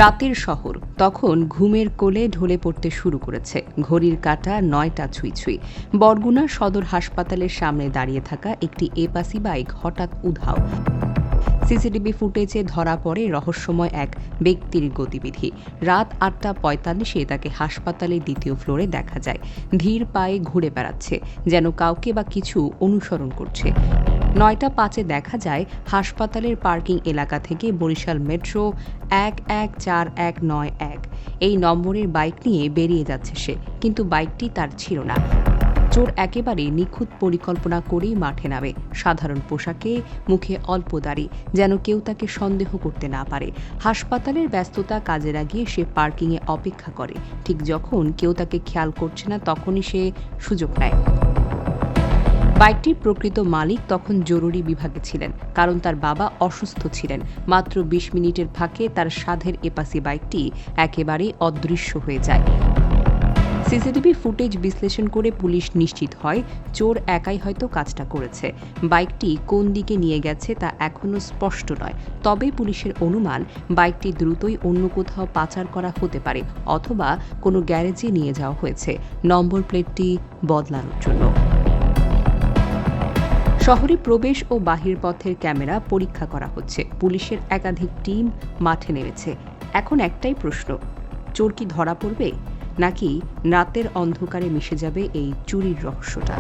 রাতের শহর তখন ঘুমের কোলে ঢলে পড়তে শুরু করেছে। ঘড়ির কাঁটা ৯টা ছুঁই ছুঁই। বরগুনা সদর হাসপাতালের সামনে দাঁড়িয়ে থাকা একটি এপাসি বাইক হঠাৎ উধাও। সিসিটিভি ফুটেজে ধরা পড়ে রহস্যময় এক ব্যক্তির গতিবিধি। রাত ৮টা ৪৫-এ তাকে হাসপাতালের দ্বিতীয় ফ্লোরে দেখা যায়। ধীর পায়ে ঘুরে বেড়াচ্ছে, যেন কাউকে বা কিছু অনুসরণ করছে। ৯টা ৫-এ দেখা যায় হাসপাতালের পার্কিং এলাকা থেকে বরিশাল মেট্রো ১১৪১৯১ এই নম্বরের বাইক নিয়ে বেরিয়ে যাচ্ছে সে, কিন্তু বাইকটি তার ছিল না। চোর একেবারে নিখুঁত পরিকল্পনা করেই মাঠে নামে। সাধারণ পোশাকে, মুখে অল্প দাড়ি, যেন কেউ তাকে সন্দেহ করতে না পারে। হাসপাতালের ব্যস্ততা কাজে লাগিয়ে সে পার্কিংয়ে অপেক্ষা করে। ঠিক যখন কেউ তাকে খেয়াল করছে না, তখনই সে সুযোগ নেয়। বাইকটির প্রকৃত মালিক তখন জরুরি বিভাগে ছিলেন, কারণ তার বাবা অসুস্থ ছিলেন। মাত্র ২০ মিনিটের ফাঁকে তার সাধের এপাসি বাইকটি একেবারে অদৃশ্য হয়ে যায়। সিসিটিভি ফুটেজ বিশ্লেষণ করে পুলিশ নিশ্চিত হয় চোর একাই হয়তো কাজটা করেছে। বাইকটি কোন দিকে নিয়ে গেছে তা এখনও স্পষ্ট নয়, তবে পুলিশের অনুমান বাইকটি দ্রুতই অন্য কোথাও পাচার করা হতে পারে, অথবা কোনো গ্যারেজে নিয়ে যাওয়া হয়েছে নম্বর প্লেটটি বদলানোর জন্য। শহরে প্রবেশ ও বাহির পথের ক্যামেরা পরীক্ষা করা হচ্ছে। পুলিশের একাধিক টিম মাঠে নেমেছে। এখন একটাই প্রশ্ন, চোর কি ধরা পড়বে, নাকি রাতের অন্ধকারে মিশে যাবে এই চুরির রহস্যটা?